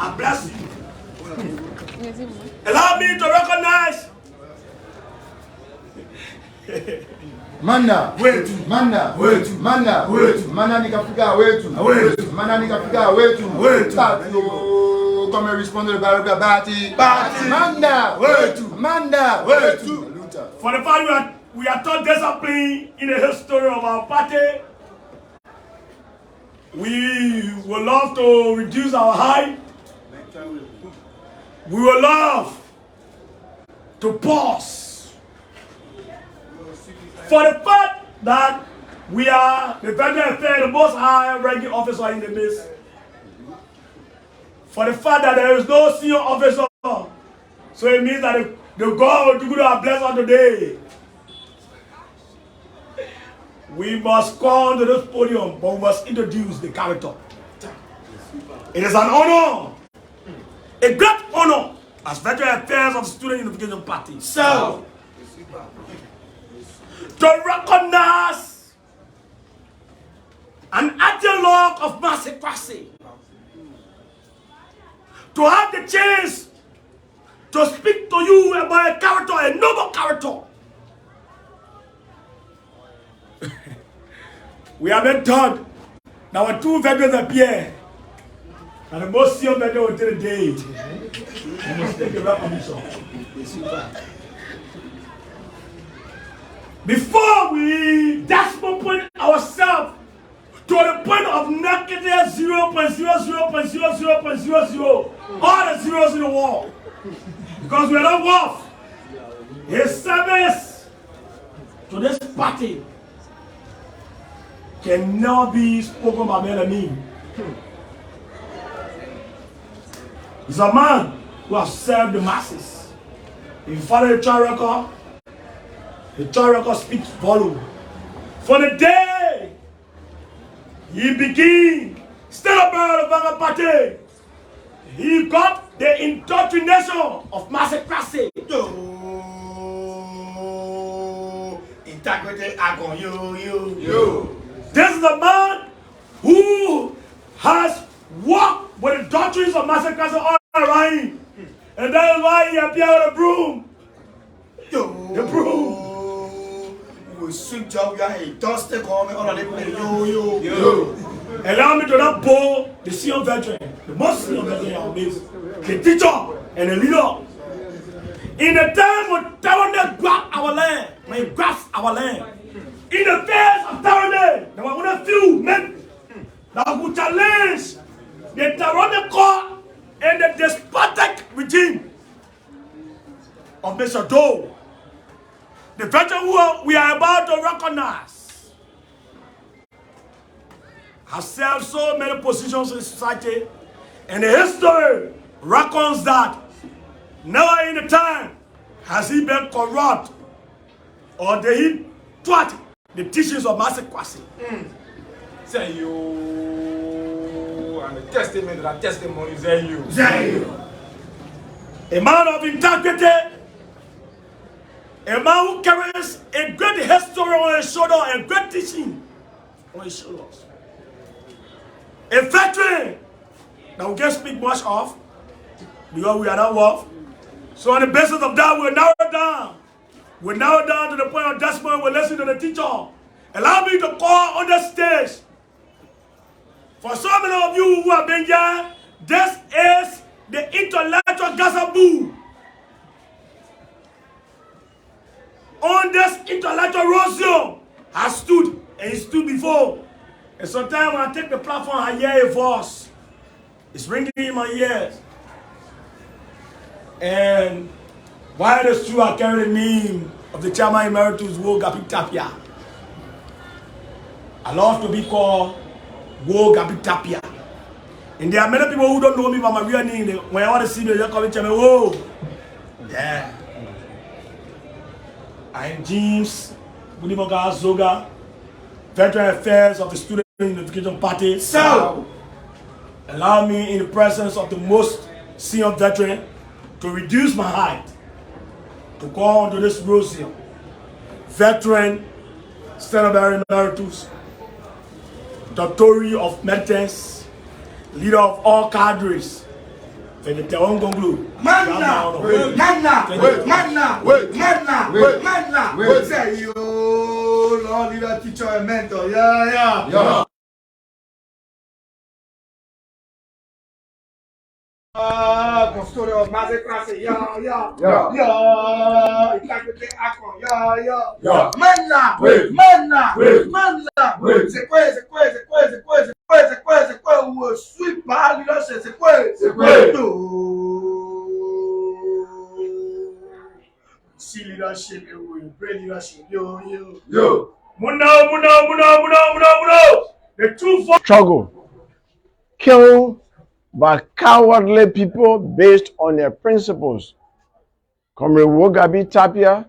I bless you. Allow me to recognize. Manna, wait, manna, wait, manna, wait, manna nikafika wetu, wait, manna nikafika wetu, wait. Come and respond to the Baraka Bati, manna, wait, manna, wait. For the fact we are taught discipline in the history of our party, we would love to reduce our height. We would love to pause. For the fact that we are the Veteran Affairs, the most high ranking officer in the midst. For the fact that there is no senior officer. So it means that the God will do our blessing today. We must come to this podium, but we must introduce the character. It is an honor, a great honor, as Veteran Affairs of the Student Unification Party. So, to recognize an ideologue of massacracy, to have the chance to speak to you about a character, a noble character. We have been taught that when two veterans appear, and the most senior veteran will take the date. We must take the recognition. Before we decimal point ourselves to the point of negative 0.00.00.00, all the zeros in the wall, because we are not worth his service to this party can never be spoken by men and me. He's a man who has served the masses. If you follow the track record speaks volume. For the day he began, still about the Banga Party, he got the indoctrination of massacracy. Integrity, agon, you. This is a man who has walked with the doctrines of massacracy all around him. And that is why he appeared with a broom. The broom. Allow me to not bore the senior veteran, the most senior veteran of this, the teacher and the leader. In the time when Tiawan grabbed our land, when he grasped our land, in the face of Tiawan, there were only a few men that would challenge the Tiawan court and the despotic regime of Mr. Doe. The veteran who we are about to recognize has served so many positions in society, and the history reckons that never in the time has he been corrupt or did he thwart the teachings of massacracy. Say you, and the testimony say you. A man of integrity, a man who carries a great history on his shoulder and great teaching on his shoulders. A veteran that we can't speak much of because we are not worth. So on the basis of that, we'll narrow it down. We'll narrow it down to the point of decimal. We'll listen to the teacher. Allow me to call on the stage. For so many of you who have been here, this is the intellectual gazaboo. On this intellectual rosio has stood, and he stood before. And sometimes when I take the platform, I hear a voice. It's ringing in my ears. And while it is true, I carry the name of the Chairman Emeritus, Wo Gapi Tapia. I love to be called Wo Gapi Tapia. And there are many people who don't know me by my real name. When I want to see me, they call me Chairman Wo. Yeah. I am James Bunimoga Zoga, Veteran Affairs of the Student Unification Party. So, allow me in the presence of the most senior veteran to reduce my height, to go on to this rosio. Veteran, Senator Emeritus, Doctor of Medicine, leader of all cadres, For the Tiawan Gongloe. Manna. Wait. Say you, Lord, leader, teacher, and mentor. Yeah. Consultor of Maze class. Yeah. It like the akon. Yeah. Manna. C'est quoi? Ou sweep par leadership. C'est quoi? See leadership, you pray leadership. Yo. Muno. The two struggle killed by cowardly people based on their principles. Comrade Wogabi Tapia,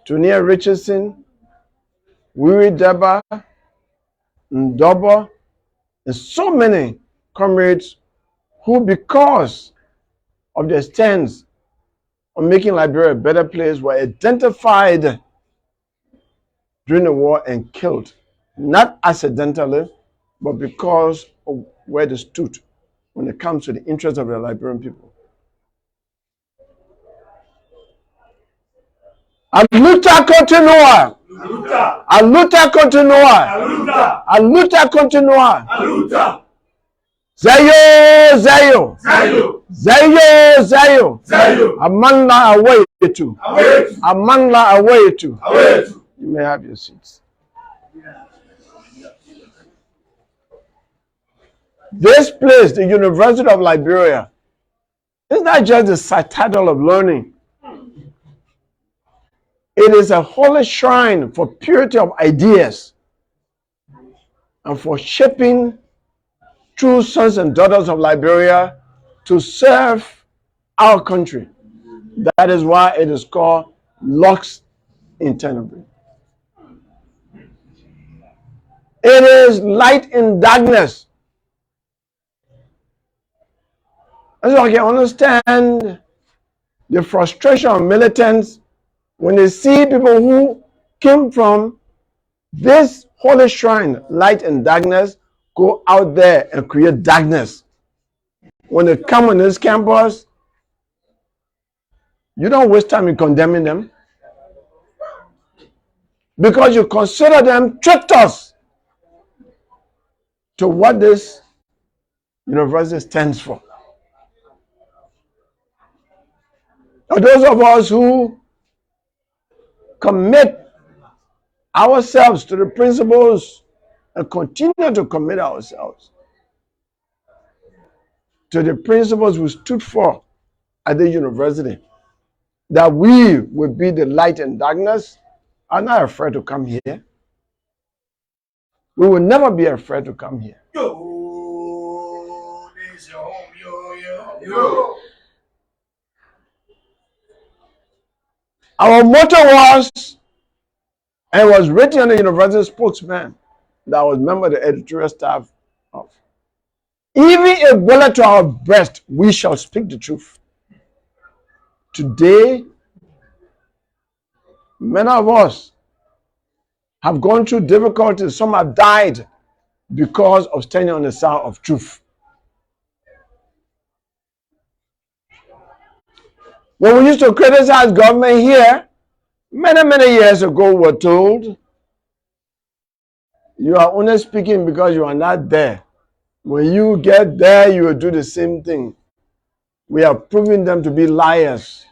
Tunia Richardson, Wiri Deba, Ndobo, and so many comrades who, because of their stance on making Liberia a better place, were identified during the war and killed, not accidentally, but because of where they stood when it comes to the interests of the Liberian people. A luta continua. Zayo. Amanda away to. You may have your seats. This place, the University of Liberia, is not just a citadel of learning. It is a holy shrine for purity of ideas and for shaping true sons and daughters of Liberia to serve our country. That is why it is called Lux in Tenebrae. It is light in darkness. And so I can understand the frustration of militants when they see people who came from this holy shrine, light and darkness, go out there and create darkness. When they come on this campus, you don't waste time in condemning them, because you consider them traitors to what this university stands for. Now, those of us who commit ourselves to the principles and continue to commit ourselves to the principles we stood for at the university, that we will be the light and darkness, are not afraid to come here. We will never be afraid to come here. Yo, this your home. Yo. Our motto was, and it was written on the university spokesman that I was a member of the editorial staff of, even a bullet to our breast, we shall speak the truth. Today, many of us have gone through difficulties. Some have died because of standing on the side of truth. When we used to criticize government here, many years ago, we were told, you are only speaking because you are not there. When you get there, you will do the same thing. We are proving them to be liars.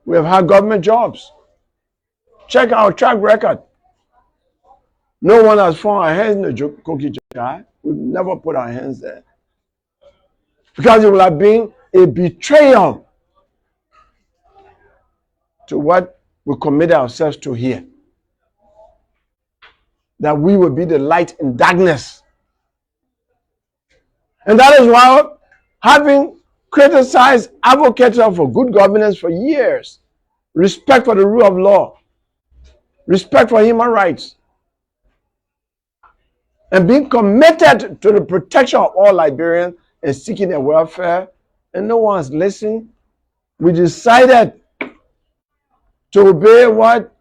We have had government jobs. Check our track record. No one has found our hands in the cookie jar. We've never put our hands there, because it will have been a betrayal to what we commit ourselves to here. That we will be the light in darkness. And that is why, having criticized advocates for good governance for years, respect for the rule of law, respect for human rights, and being committed to the protection of all Liberians and seeking their welfare, and no one has listened, we decided to obey what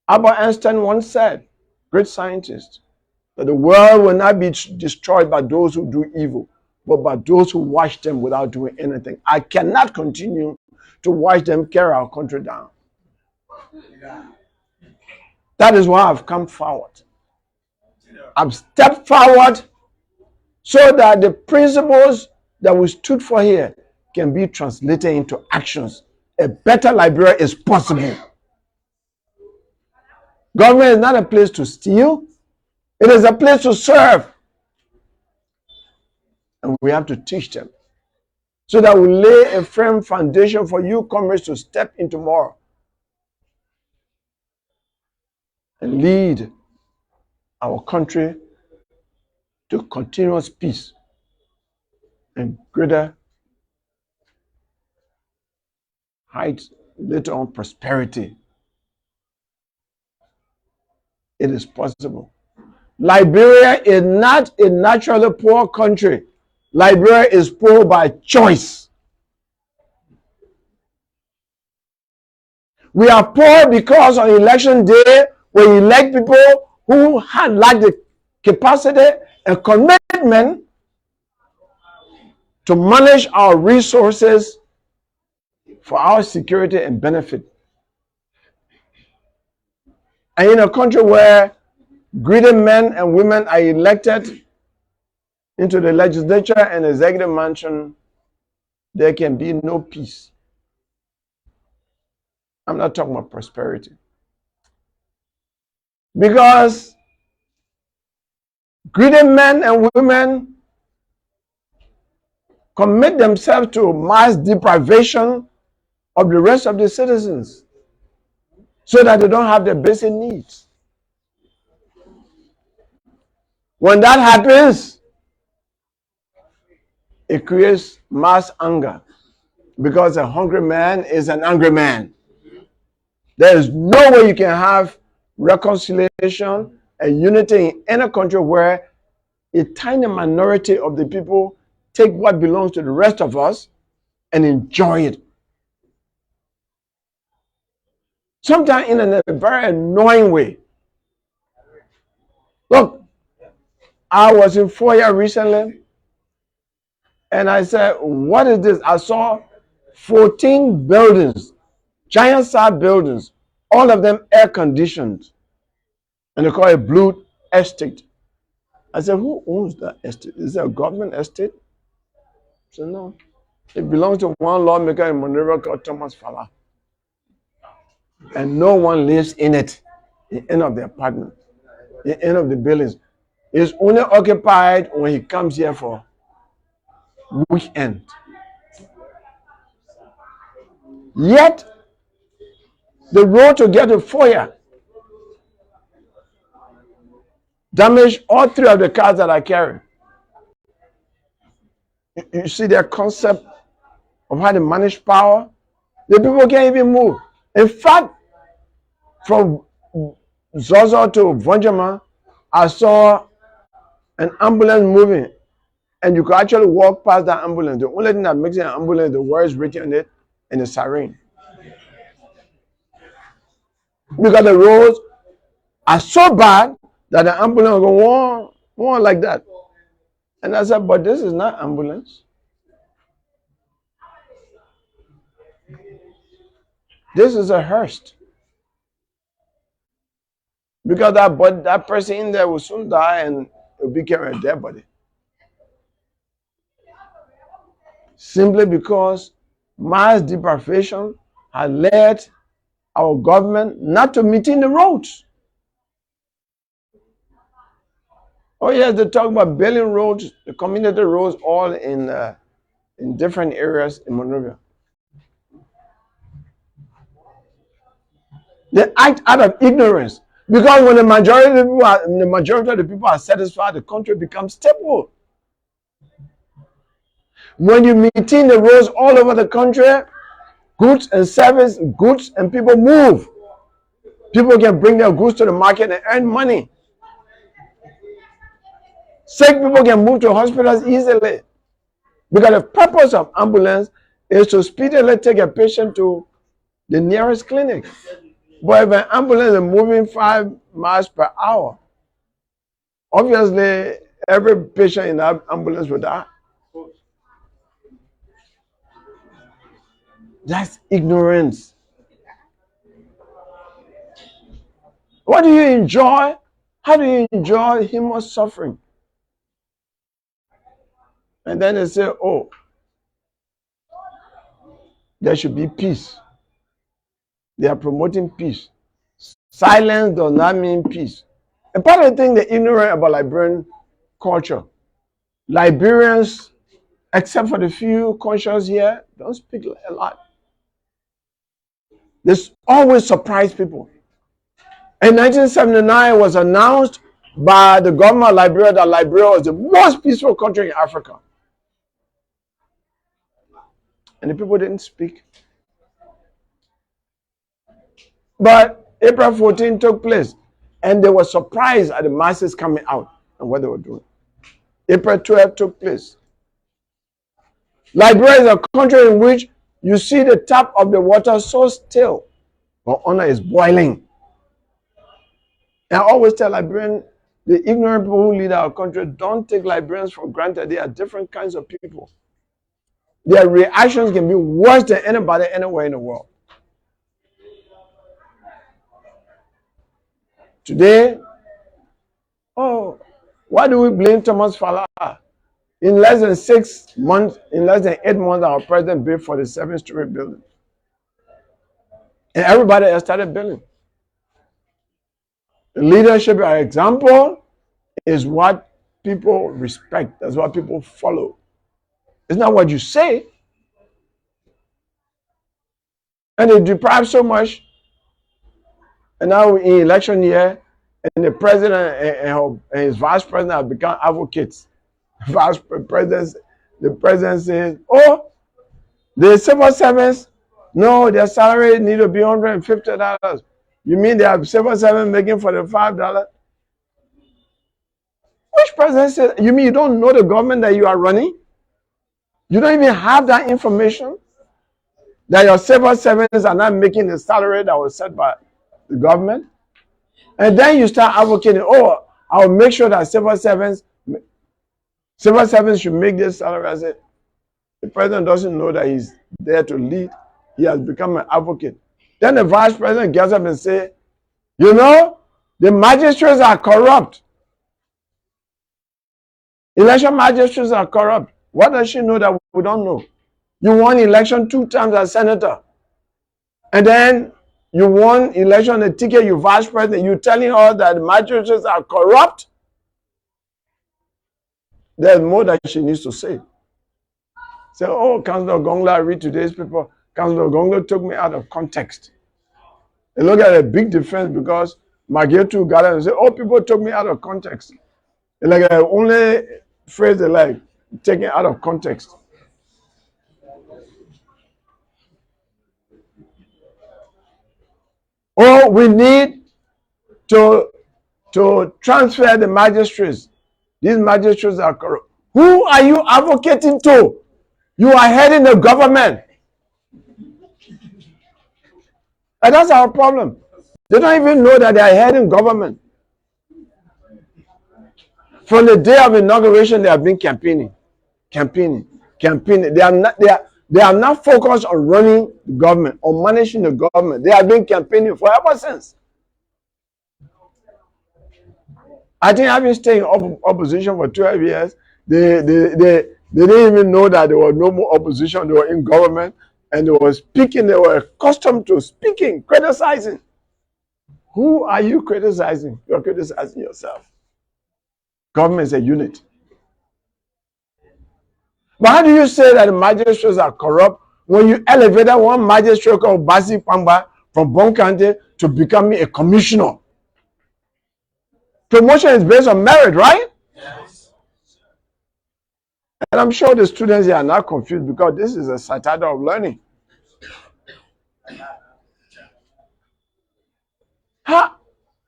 Albert Einstein once said, great scientist. That the world will not be destroyed by those who do evil, but by those who watch them without doing anything. I cannot continue to watch them carry our country down. That is why I've come forward. I've stepped forward so that the principles that we stood for here can be translated into actions. A better Liberia is possible. Government is not a place to steal. It is a place to serve. And we have to teach them so that we lay a firm foundation for you comrades to step in tomorrow and lead our country to continuous peace and greater heights, later on prosperity. It is possible. Liberia is not a naturally poor country. Liberia is poor by choice. We are poor because on election day, we elect people who had lacked the capacity and commitment to manage our resources for our security and benefit. And in a country where greedy men and women are elected into the legislature and executive mansion, there can be no peace. I'm not talking about prosperity. Because greedy men and women commit themselves to mass deprivation of the rest of the citizens so that they don't have their basic needs. When that happens, it creates mass anger because a hungry man is an angry man. There is no way you can have reconciliation and unity in any country where a tiny minority of the people take what belongs to the rest of us and enjoy it. Sometimes in a very annoying way. Look, I was in Foya recently and I said, what is this? I saw 14 buildings, giant size buildings, all of them air conditioned. And they call it Blue Estate. I said, who owns that estate? Is it a government estate? I said, no. It belongs to one lawmaker in Monrovia called Thomas Fala. And no one lives in it, in any of the apartments, in any of the buildings. It's only occupied when he comes here for weekend. Yet, the road to get to Foya damaged all three of the cars that I carry. You see their concept of how to manage power? The people can't even move. In fact, from Zozo to Vonjama, I saw an ambulance moving, and you could actually walk past that ambulance. The only thing that makes it an ambulance is the words written on it and the siren. Because the roads are so bad that the ambulance will go on like that. And I said, but this is not ambulance. This is a hearse. Because that person in there will soon die and will be carrying a dead body. Simply because mass deprivation has led our government not to maintain the roads. Oh yes, they talk about building roads, the community roads, all in different areas in Monrovia. They act out of ignorance because when the majority of the people are satisfied, the country becomes stable. When you maintain the roads all over the country, goods and service, goods and people move. People can bring their goods to the market and earn money. Sick people can move to hospitals easily. Because the purpose of ambulance is to speedily take a patient to the nearest clinic. But if an ambulance is moving 5 miles per hour, Obviously, every patient in that ambulance would die. That's ignorance. What do you enjoy? How do you enjoy human suffering? And then they say, oh, there should be peace. They are promoting peace. Silence does not mean peace. And part of the thing they're ignorant about Liberian culture. Liberians, except for the few conscious here, don't speak a lot. This always surprise people. In 1979, it was announced by the government of Liberia that Liberia was the most peaceful country in Africa. And the people didn't speak. But April 14 took place, and they were surprised at the masses coming out and what they were doing. April 12 took place. Liberia is a country in which you see the tap of the water so still, but under is boiling. And I always tell Liberians, the ignorant people who lead our country, don't take Liberians for granted. They are different kinds of people. Their reactions can be worse than anybody anywhere in the world. Today, oh, why do we blame Thomas Fala? In less than 6 months, in less than 8 months, our president built for the 7-story building. And everybody else started building. The leadership, our example, is what people respect. That's what people follow. It's not what you say. And they deprive so much. And now in election year, and the president and his vice president have become advocates. The president says, oh, the civil servants, no, their salary need to be $150. You mean they have civil servants making $45? Which president said, you mean you don't know the government that you are running? You don't even have that information? That your civil servants are not making the salary that was set by the government? And then you start advocating, oh, I'll make sure that civil servants should make this salary. I said, the president doesn't know that he's there to lead. He has become an advocate. Then the vice president gets up and says, you know, the magistrates are corrupt. Election magistrates are corrupt. What does she know that we don't know? You won election 2 times as senator. And then you won election a ticket, you vice president, you telling her that the magistrates are corrupt? There's more that she needs to say. Say, oh, Councillor Gongloe, I read today's paper. Councillor Gongloe took me out of context. And look at a big difference because Magetu got up and said, oh, people took me out of context. And like the only phrase they like, taken out of context. Oh, we need to transfer the magistrates. These magistrates are corrupt. Who are you advocating to? You are heading the government. And that's our problem. They don't even know that they are heading government. From the day of inauguration, they have been campaigning. They are not focused on running the government, or managing the government. They have been campaigning for ever since. I think I've been staying in opposition for 12 years. They didn't even know that there was no more opposition. They were in government and they were speaking. They were accustomed to speaking, criticizing. Who are you criticizing? You're criticizing yourself. Government is a unit. But how do you say that the magistrates are corrupt when you elevated one magistrate called Basi Pamba from Bonkante to becoming a commissioner? Promotion is based on merit, right? Yes. And I'm sure the students here are not confused because this is a citadel of learning.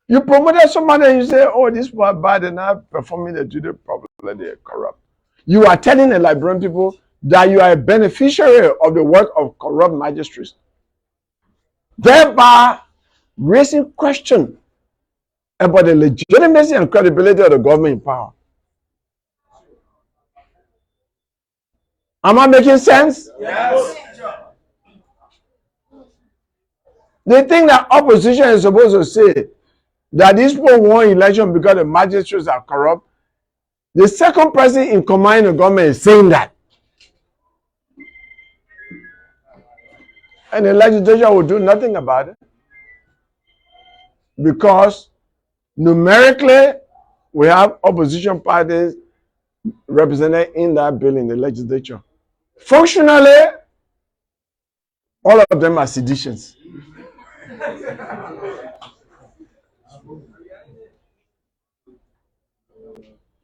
You promoted somebody and you say, oh, this was bad and not performing the duty properly, they are corrupt. You are telling the Liberian people that you are a beneficiary of the work of corrupt magistrates, thereby raising question about the legitimacy and credibility of the government in power. Am I making sense? Yes. They think that opposition is supposed to say that these people won election because the magistrates are corrupt. The second person in command of the government is saying that. And the legislature will do nothing about it. Because numerically, we have opposition parties represented in that bill in the legislature. Functionally, all of them are seditions.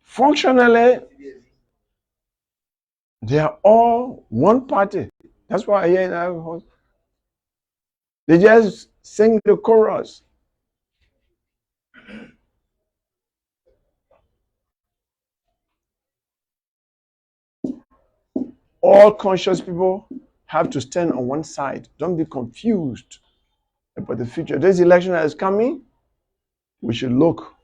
Functionally, they are all one party. That's why I hear in our house. They just sing the chorus. All conscious people have to stand on one side. Don't be confused about the future. This election that is coming, we should look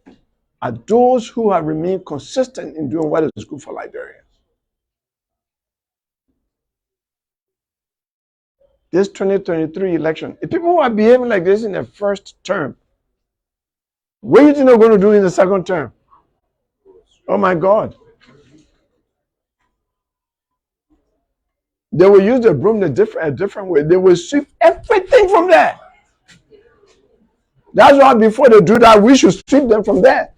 at those who have remained consistent in doing what is good for Liberia. This 2023 election, if people who are behaving like this in their first term, what do you think they're going to do in the second term? Oh my God. They will use the broom a different way. They will sweep everything from there. That's why before they do that, we should sweep them from there.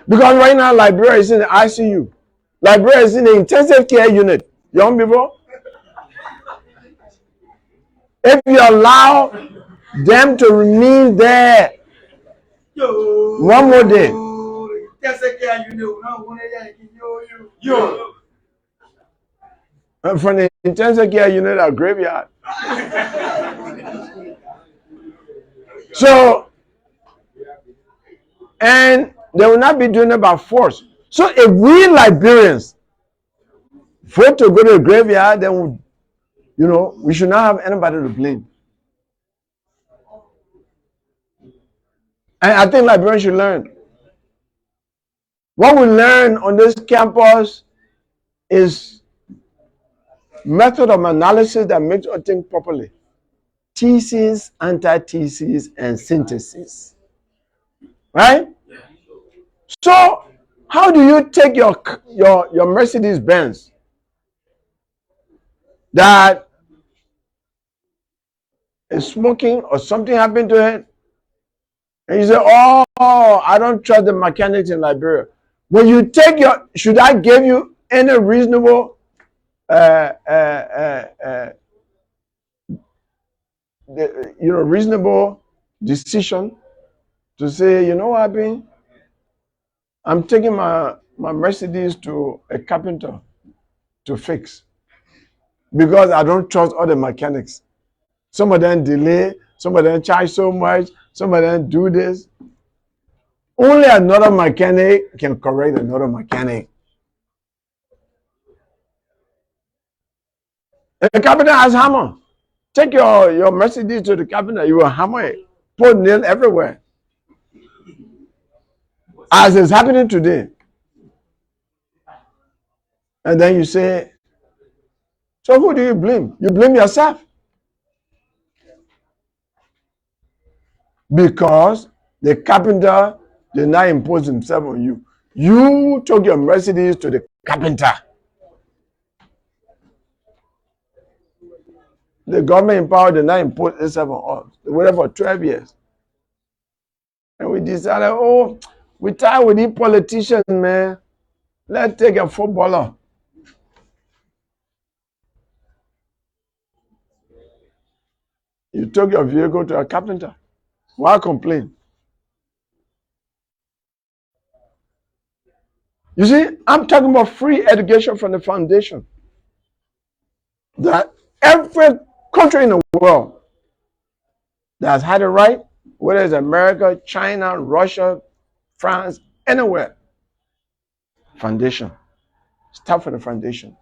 Because right now, Liberia is in the ICU. Liberia is in the intensive care unit. Young people, if you allow them to remain there one more day, from the intensive care unit or graveyard. So, and they will not be doing it by force. So if we Liberians vote to go to the graveyard, then we should not have anybody to blame. And I think Liberians should learn. What we learn on this campus is method of analysis that makes us think properly. Thesis, antithesis, and synthesis. Right? So, how do you take your Mercedes Benz that is smoking or something happened to it, and you say, "Oh, I don't trust the mechanics in Liberia." When you take should I give you any reasonable reasonable decision to say, you know what, I'm taking my Mercedes to a carpenter to fix because I don't trust all the mechanics. Some of them delay, some of them charge so much, some of them do this. Only another mechanic can correct another mechanic. The carpenter has hammer. Take your Mercedes to the carpenter, you will hammer it. Put nail everywhere. As is happening today. And then you say, so who do you blame? You blame yourself. Because the carpenter did not impose himself on you. You took your Mercedes to the carpenter. The government in power did not impose itself on us. They waited for 12 years. And we decided, we tired with these politicians, man. Let's take a footballer. You took your vehicle to a carpenter. Why complain? You see, I'm talking about free education from the foundation. That every country in the world that has had it right, whether it's America, China, Russia, France, anywhere, foundation. Start from the foundation.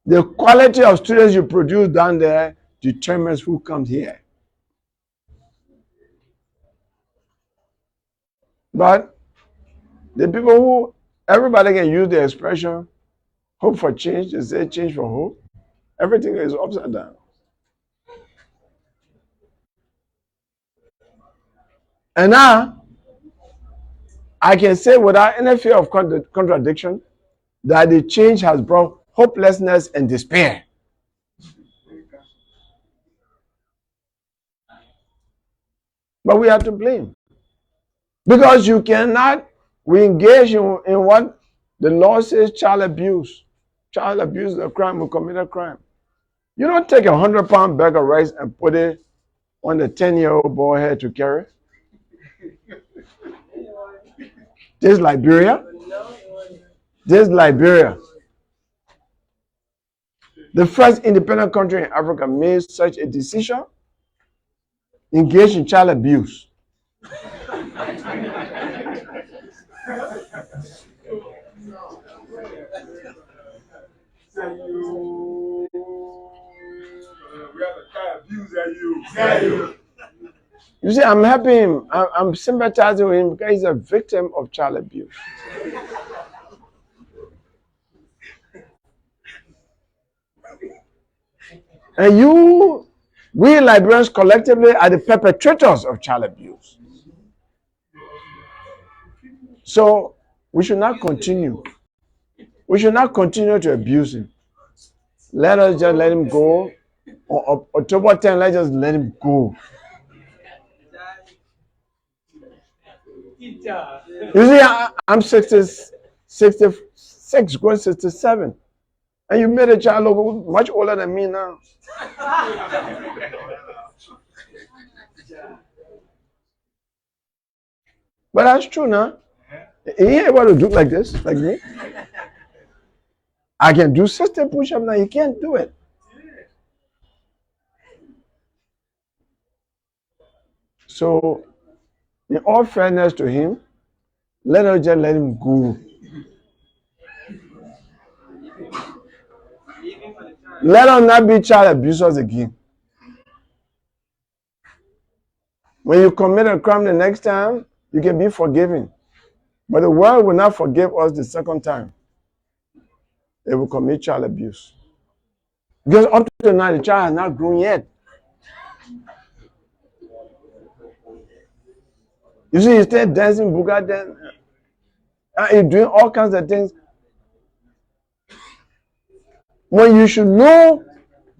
The quality of students you produce down there determines who comes here. But the people who, everybody can use the expression, hope for change, they say change for hope. Everything is upside down. And now, I can say without any fear of contradiction that the change has brought hopelessness and despair. But we are to blame. Because you cannot, we engage in what the law says, child abuse. Child abuse is a crime, we commit a crime. You don't take a 100-pound bag of rice and put it on the 10-year-old boy head to carry. This Liberia. This Liberia. The first independent country in Africa made such a decision, engaged in child abuse. You see, I'm helping him. I'm sympathizing with him because he's a victim of child abuse. And we Liberians collectively are the perpetrators of child abuse. So we should not continue. We should not continue to abuse him. Let us just let him go. On October 10, let's just let him go. You see, I'm 66, going 67. And you made a child look much older than me now. But that's true now. He ain't able to do like this, like me. I can do 60 push-ups now. He can't do it. So, in all fairness to him, let us just let him go. Let us not be child abusers again. When you commit a crime the next time, you can be forgiven. But the world will not forgive us the second time. They will commit child abuse. Because up to now, the child has not grown yet. You see, he's still dancing booga dance. He's doing all kinds of things. When you should know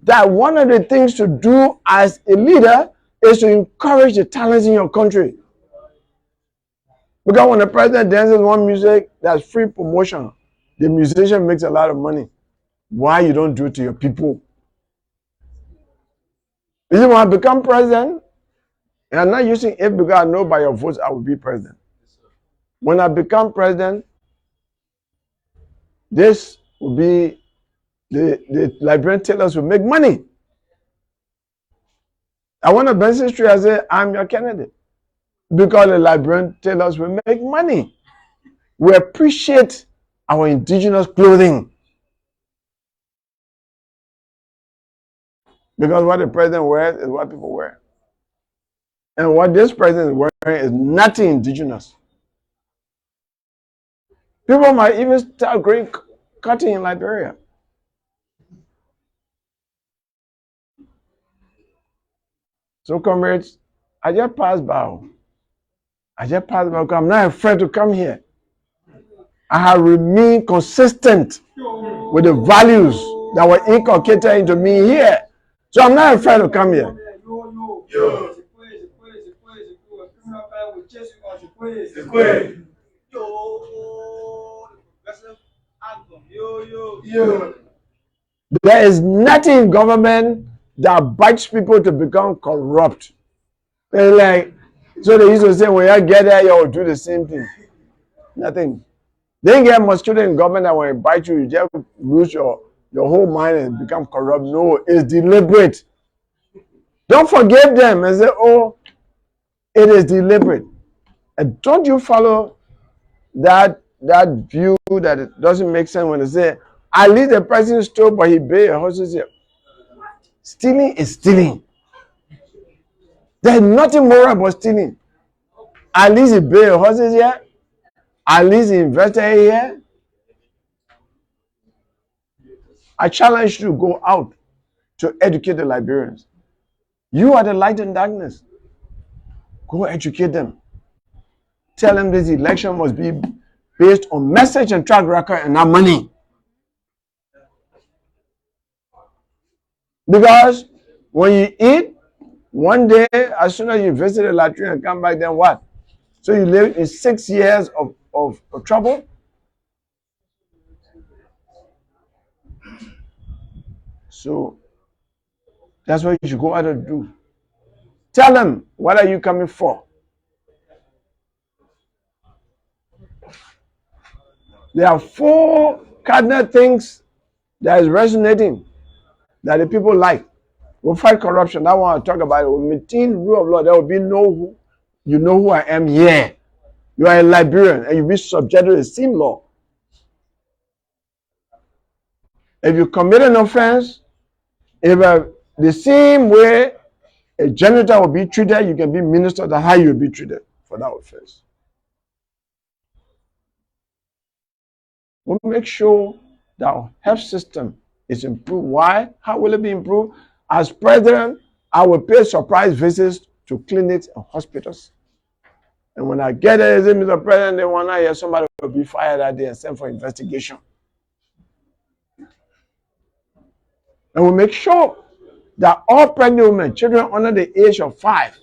that one of the things to do as a leader is to encourage the talents in your country. Because when the president dances one music, that's free promotion. The musician makes a lot of money. Why you don't do it to your people? You see, when I become president, and I'm not using it because I know by your votes I will be president. When I become president, this will be the Liberian tailors will make money. I want to Benson Street, I say, I'm your candidate. Because the Liberian tailors will make money. We appreciate our indigenous clothing. Because what the president wears is what people wear. And what this president is wearing is nothing indigenous. People might even start growing cotton in Liberia. So, comrades, I just passed by. Because I'm not afraid to come here. I have remained consistent with the values that were inculcated into me here. So I'm not afraid to come here. There is nothing in government that bites people to become corrupt. They're so they used to say, when you get there, you'll do the same thing. Nothing. They didn't get much student in government that when it bite you, you just lose your whole mind and become corrupt. No, it's deliberate. Don't forgive them and say, oh, it is deliberate. And don't you follow that view that it doesn't make sense when they say, I leave the person stole, but he paid a horse's ear. Stealing is stealing. There's nothing moral about stealing. At least he built horses here. At least he invested here. I challenge you to go out to educate the Liberians. You are the light in darkness. Go educate them. Tell them this election must be based on message and track record and not money. Because when you eat, one day, as soon as you visit the latrine and come back, then what? So you live in 6 years of trouble? So that's what you should go out and do. Tell them, what are you coming for? There are 4 cardinal things that is resonating that the people like. We'll fight corruption. That one I'll talk about it. We'll maintain rule of law. There will be you know who I am here. You are a Liberian and you'll be subject to the same law. If you commit an offense, the same way a janitor will be treated, you can be minister, that's how you'll be treated for that offense. We'll make sure that our health system is improved. Why? How will it be improved? As president, I will pay surprise visits to clinics and hospitals. And when I get there, say, Mr. President, they want to hear somebody will be fired that day and sent for investigation. And we'll make sure that all pregnant women, children under the age of 5,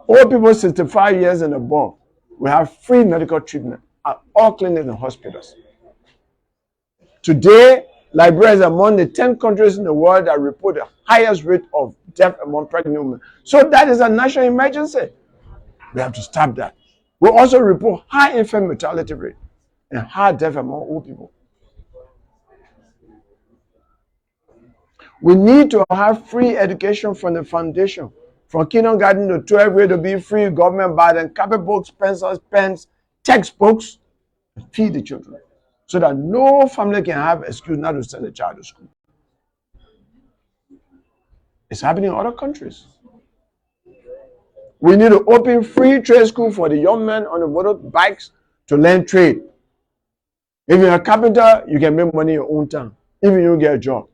all people 65 years and above, will have free medical treatment at all clinics and hospitals. Today, Liberia is among the 10 countries in the world that report the highest rate of death among pregnant women. So that is a national emergency. We have to stop that. We also report high infant mortality rate and high death among old people. We need to have free education from the foundation. From kindergarten to 12th grade to be free, government buy them copybooks, pencils, pens, textbooks, and feed the children. So that no family can have excuse not to send a child to school. It's happening in other countries. We need to open free trade school for the young men on the motorbikes to learn trade. If you're a carpenter, you can make money in your own time, even if you get a job.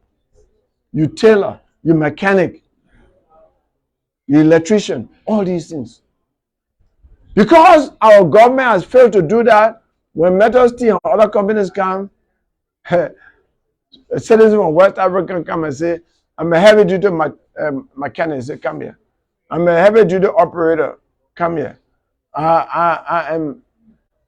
You tailor, you mechanic, you electrician, all these things. Because our government has failed to do that, when Metal Steel and other companies come, a citizen from West Africa come and say, I'm a heavy duty mechanic, say, come here. I'm a heavy duty operator, come here. I'm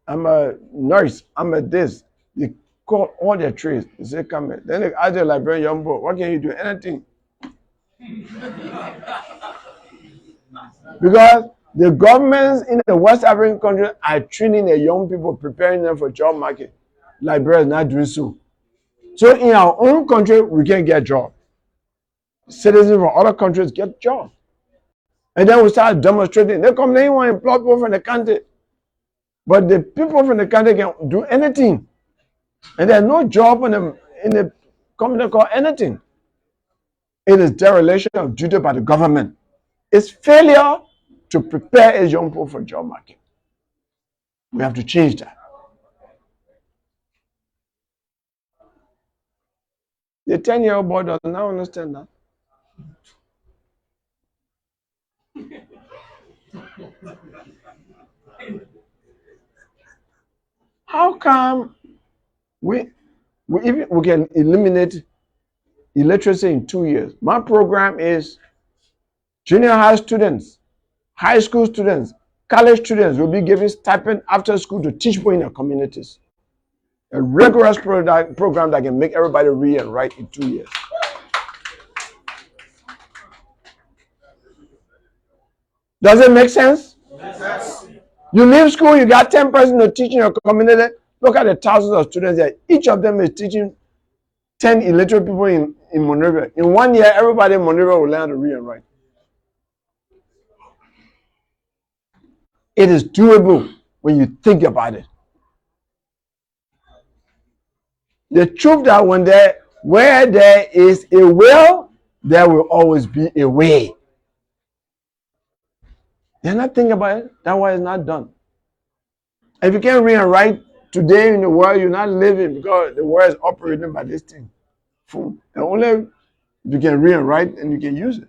a nurse, I'm a this. They call all their trades, they say, come here. Then they ask the Liberian young boy, what can you do? Anything. Because the governments in the West African countries are training the young people, preparing them for job market. Liberia is not doing so. So in our own country, we can get jobs. Citizens from other countries get jobs. And then we start demonstrating. They come, they want to employ people from the country. But the people from the country can do anything. And there's no job in the company called anything. It is dereliction of duty by the government. It's failure to prepare a young people for job market. We have to change that. The 10-year-old boy does not understand that. How come we can eliminate illiteracy in 2 years? My program is junior high students, high school students, college students will be given stipend after school to teach people in their communities. A rigorous program that can make everybody read and write in 2 years. Does it make sense? Yes. You leave school, you got 10 persons to teach in your community. Look at the thousands of students there. Each of them is teaching 10 illiterate people in Monrovia. In 1 year, everybody in Monrovia will learn to read and write. It is doable when you think about it. The truth that when Where there is a will, there will always be a way. They're not thinking about it. That's why it's not done. If you can't read and write today in the world, you're not living, because the world is operating by this thing. And only you can read and write and you can use it.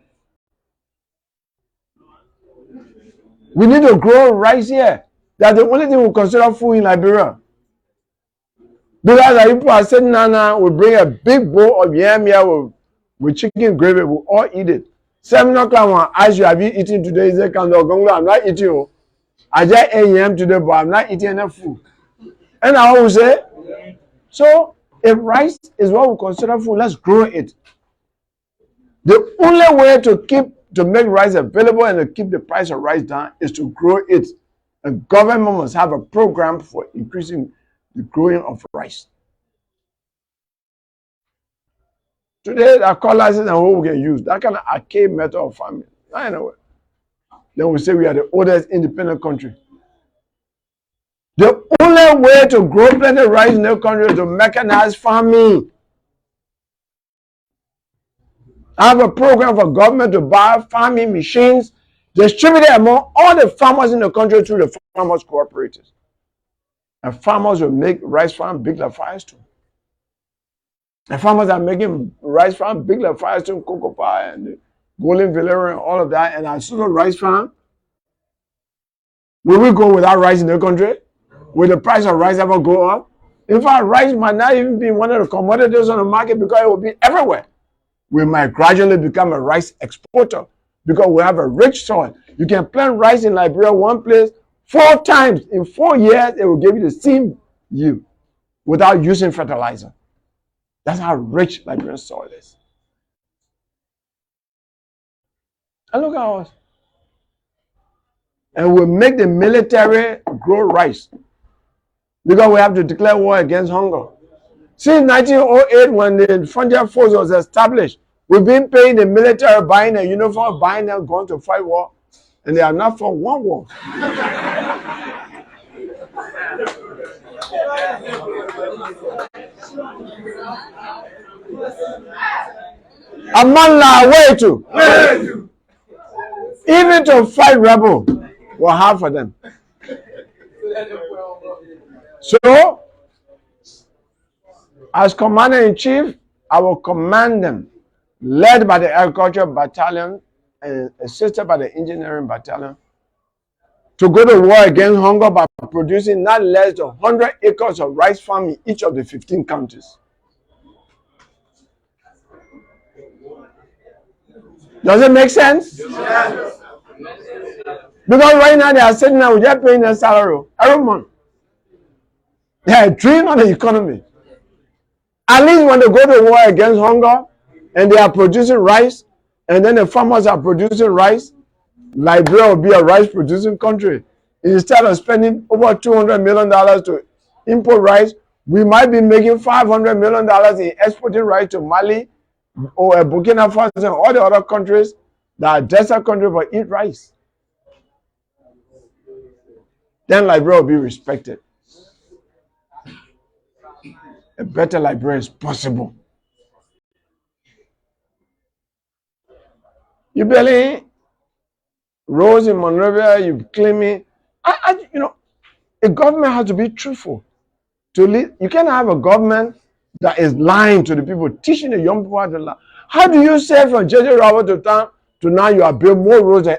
We need to grow rice here. That's the only thing we consider food in Liberia. Because people are sitting down now, we bring a big bowl of yam here with chicken gravy, we all eat it. 7 o'clock, when I ask you, have you eaten today? He said, Cllr Gongloe, I'm not eating. I just ate yam today, but I'm not eating enough food. And I always say, so if rice is what we consider food, let's grow it. The only way to make rice available and to keep the price of rice down is to grow it. And government must have a program for increasing the growing of rice. Today, there are cutlasses and what we can use. That kind of archaic method of farming. I know it. Then we say we are the oldest independent country. The only way to grow plenty rice in the country is to mechanize farming. I have a program for government to buy farming machines distributed among all the farmers in the country through the farmers cooperatives. And farmers will make rice farm big like Firestone. And farmers are making rice farm big like Firestone, Cocoa Pie, and Golden Valerian, and all of that. And our sort of rice farm, will we go without rice in the country? Will the price of rice ever go up? In fact, rice might not even be one of the commodities on the market because it will be everywhere. We might gradually become a rice exporter because we have a rich soil. You can plant rice in Liberia one place 4 times. In 4 years, it will give you the same yield without using fertilizer. That's how rich Liberian soil is. And look at us. And we make the military grow rice because we have to declare war against hunger. Since 1908, when the frontier force was established, we've been paying the military, buying a uniform, buying them, going to fight war, and they are not for one war. A man la way to. Even to fight rebel, we're hard for them. So, as commander-in-chief, I will command them, led by the agriculture battalion and assisted by the engineering battalion, to go to war against hunger by producing not less than 100 acres of rice farm in each of the 15 counties. Does it make sense? Yes. Because right now they are sitting there, we're just paying their salary every month. They are dreaming on the economy. At least when they go to war against hunger and they are producing rice, and then the farmers are producing rice, Liberia will be a rice producing country. Instead of spending over $200 million to import rice, we might be making $500 million in exporting rice to Mali or Burkina Faso and all the other countries that are desert countries but eat rice. Then Liberia will be respected. A better Liberia is possible. You barely rose in Monrovia, you claiming, a government has to be truthful. To lead, you can't have a government that is lying to the people, teaching the young people how to lie. How do you say from J.J. Robert to town to now you are building more roads than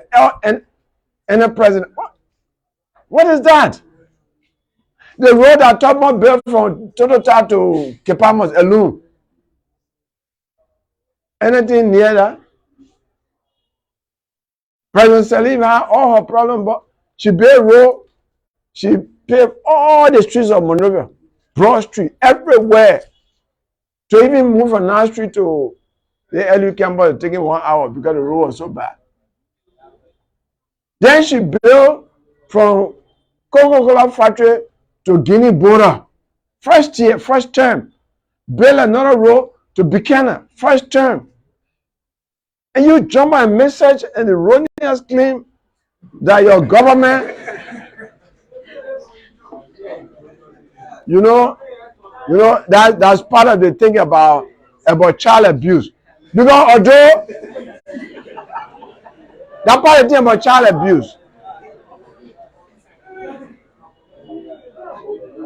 any president? What is that? The road that Topman built from Totota to Kepamos alone. Anything near that? President Salim had all her problems, but she built road, she paved all the streets of Monrovia, Broad Street, everywhere. To even move from North Street to the LU campus, taking 1 hour because the road was so bad. Then she built from Coca-Cola factory to Guinea border, first term. Build another road to Buchanan, first term. And you jump on a message and the erroneous claim that your government, that's part of the thing about about child abuse. Because although that part of the thing about child abuse,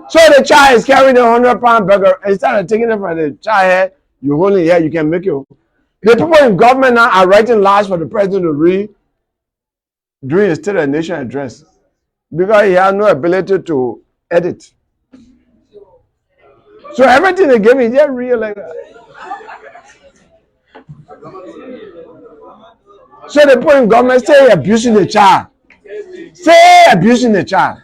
so the child is carrying a 100-pound burger, and instead of taking it from the child head, you hold it here, you can make it. The people in government now are writing laws for the president to read during his State of the Nation address because he has no ability to edit. So everything they give me, they're real like that. So the people in government say abusing the child. Say abusing the child.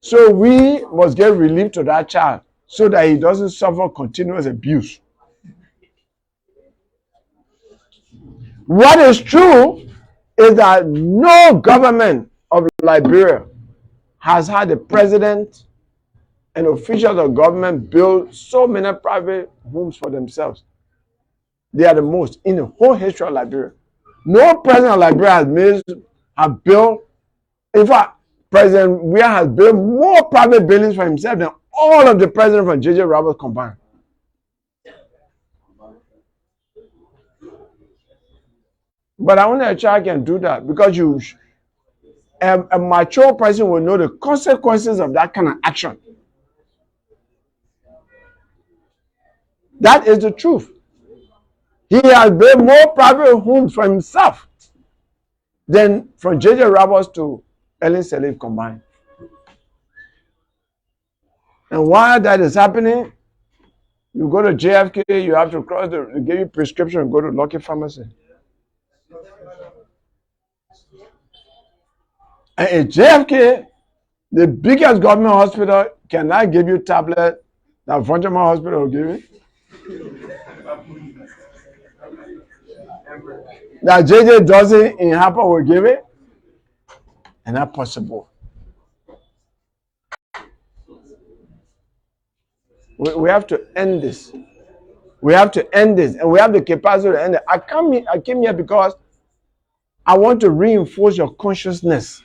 So we must get relief to that child so that he doesn't suffer continuous abuse. What is true is that no government of Liberia has had a president and officials of government build so many private homes for themselves. They are the most in the whole history of Liberia. No president of Liberia has built, in fact, President Weah has built more private buildings for himself than all of the presidents from J.J. Roberts combined. But I only a child can do that because a mature person will know the consequences of that kind of action. That is the truth. He has built more private homes for himself than from J.J. Roberts to Ellen Sirleaf combined. And while that is happening, you go to JFK, you have to cross they give you prescription and go to Lucky Pharmacy. And in JFK, the biggest government hospital cannot give you tablet that Frontier Hospital will give you. That JJ doesn't in Harper will give it. And not possible. We have to end this. We have to end this. And we have the capacity to end it. I came here because I want to reinforce your consciousness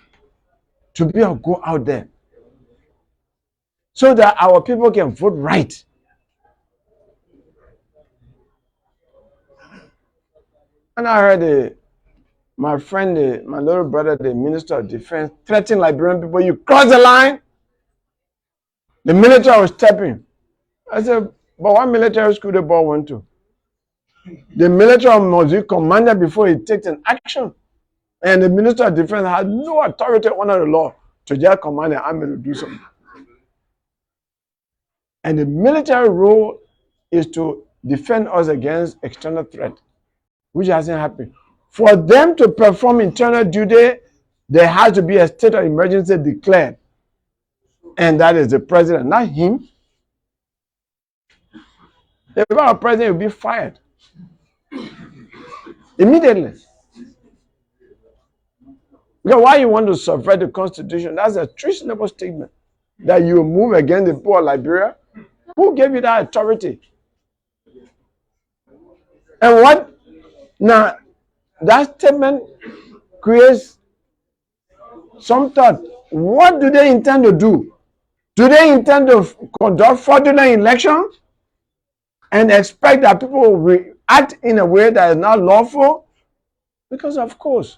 to be able to go out there so that our people can vote right. And I heard my friend, my little brother, the Minister of Defense, threatening Liberian people, you cross the line, the military was stepping. I said, but what military school the boy went to? The military must be commanded before he takes an action. And the Minister of Defense has no authority under the law to just command the army to do something. And the military role is to defend us against external threat, which hasn't happened. For them to perform internal duty, there has to be a state of emergency declared. And that is the president, not him. If our president will be fired immediately. Because why you want to subvert the Constitution? That's a treasonable statement. That you move against the people of Liberia. Who gave you that authority? And what? Now, that statement creates some thought. What do they intend to do? Do they intend to conduct fraudulent elections and expect that people will react in a way that is not lawful? Because of course,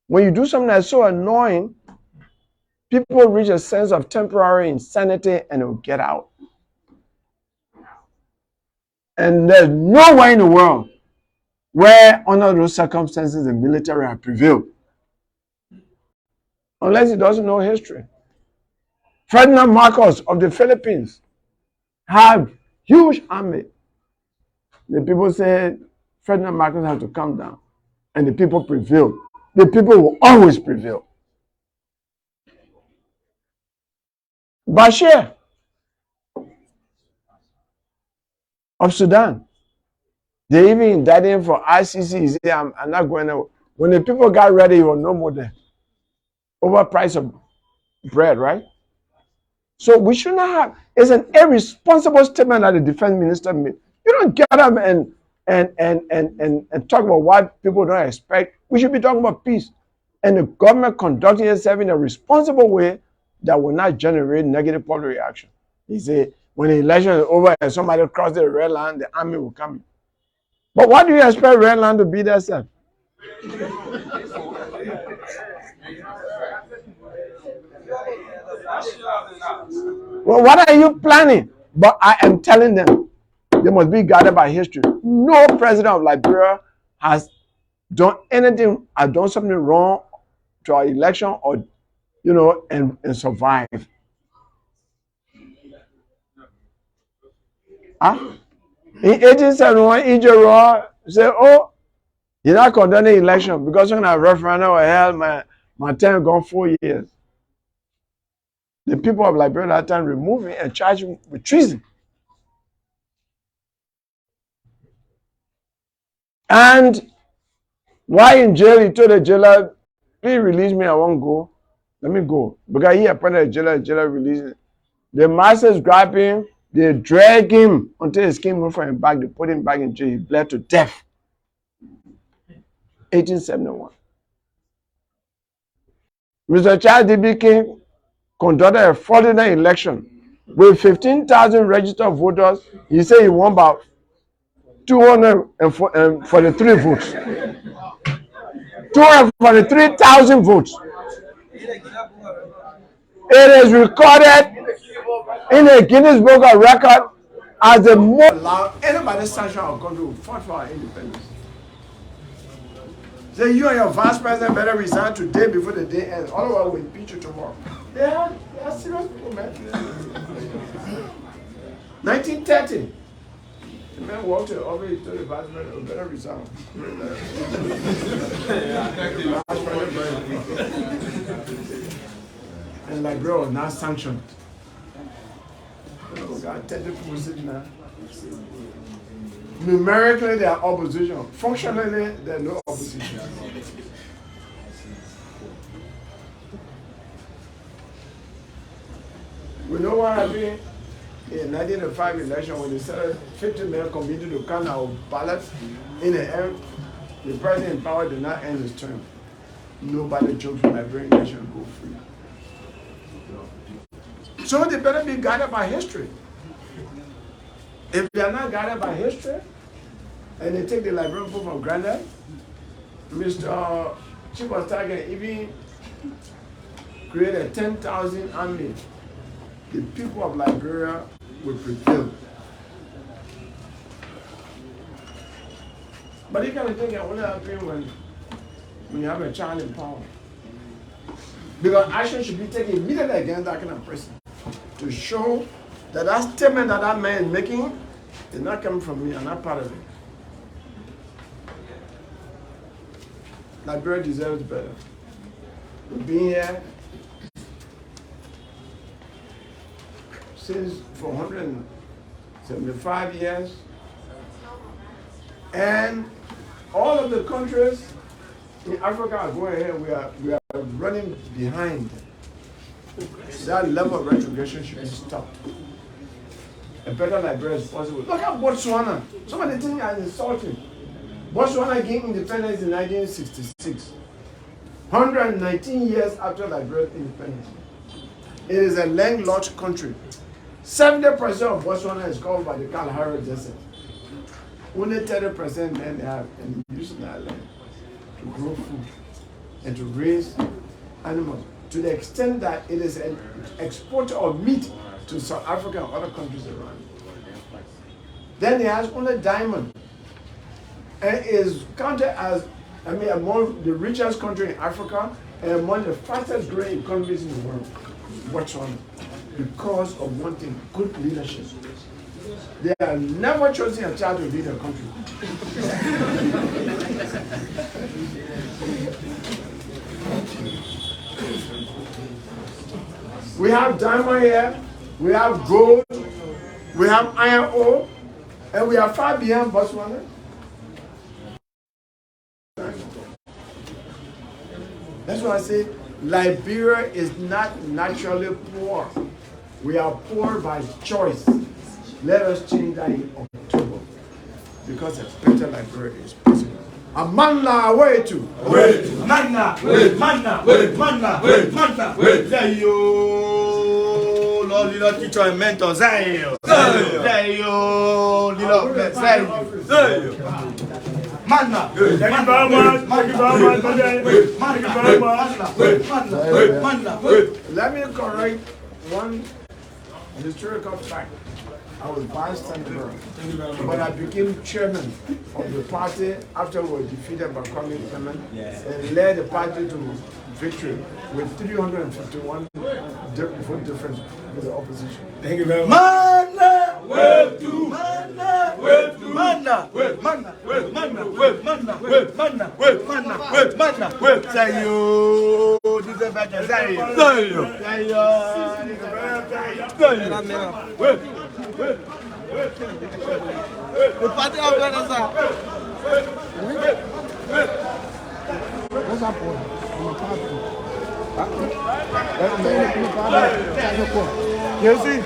when you do something that's so annoying, people reach a sense of temporary insanity and it will get out. And there's nowhere in the world where under those circumstances the military have prevailed. Unless it doesn't know history. Ferdinand Marcos of the Philippines have huge army. The people say Ferdinand Marcos has to come down. And the people prevailed. The people will always prevail. Bashir of Sudan, they even indicted him for ICC. He said, I'm not going to. When the people got ready, he was no more there. Over price of bread, right? So we should not have. It's an irresponsible statement that the defense minister made. You don't get up and talk about what people don't expect. We should be talking about peace. And the government conducting itself in a responsible way that will not generate negative public reaction. He said, when the election is over and somebody cross the red line, the army will come in. But what do you expect red line to be there, sir? Well, what are you planning? But I am telling them, they must be guided by history. No president of Liberia has done anything, has done something wrong to our election or, and survive. In 1871, Ijero said, oh, you're not conducting the election because you're going to have referendum or hell, my term gone 4 years. The people of Liberia at that time removed him and charged him with treason. And while in jail, he told the jailer, please release me, I won't go. Let me go. Because he appointed the jailer released him. The masters grabbed him, they drag him until his skin moved from him back. They put him back in jail. He bled to death. 1871. Mr. Charles D.B. King conducted a fraudulent election with 15,000 registered voters. He said he won about 243 votes. 243,000 votes. It is recorded in the Guinness Book of Records as the most allowed anybody sanction our country who fought for our independence. Say you and your vice president better resign today before the day ends. Otherwise, we'll impeach you tomorrow. They are serious people, man. 1930. The man walked to the office, he told the vice president, better resign. And Liberia was not sanctioned. God, 30 people sitting there. Numerically, they are opposition. Functionally, they are no opposition. We know what happened in 1905 election when they said 50 men committed to count our ballots. In the end, the president in power did not end his term. Nobody jokes with Liberian nation go free. So they better be guided by history. If they are not guided by history, and they take the Liberian people for granted, Mr. Chief of Staff can even create a 10,000 army. The people of Liberia will prevail. But you can think it only happens when you have a child in power. Because action should be taken immediately against that kind of person to show that that statement that that man is making is not coming from me, I'm not part of it. Liberia deserves better. We've been here since for 175 years, and all of the countries in Africa are going ahead. We are running behind. That level of retrogression should be stopped. A better Liberia is possible. Look at Botswana. Some of the things are insulting. Botswana gained independence in 1966. 119 years after Liberia's independence. It is a landlocked country. 70% of Botswana is covered by the Cllr Desert. Only 30% then they have and using that land to grow food and to raise animals, to the extent that it is an exporter of meat to South Africa and other countries around. Then it has only diamond and is counted as, among the richest country in Africa and among the fastest growing economies in the world. Botswana, because of one thing, good leadership. They have never chosen a child to lead a country. We have diamond here, we have gold, we have iron ore, and we are far beyond Botswana. That's why I say Liberia is not naturally poor. We are poor by choice. Let us change that in October, because a better Liberia is possible. Amanda, way to. Manna, manna, manna, manna. There you, Lord. your teacher and mentor. Say you. Say you. Little say you. Manna. Thank you very much. Thank you very much. Thank you very much. Let me correct one historical fact. I was vice senator, but I became chairman of the party after we were defeated by Kwame Clement and led the party to victory with 351 vote difference with the opposition. Thank you very much. Manna. Way to. Manna. Way to. Manna. Way. Manna. Way. Manna. Way. Manna. Way. Manna. Way. Manna. Way. Manna. Way. Say you. This is better. Say you. Say you. Say you. Way. The party of Venezuela. What's up, boy? You see?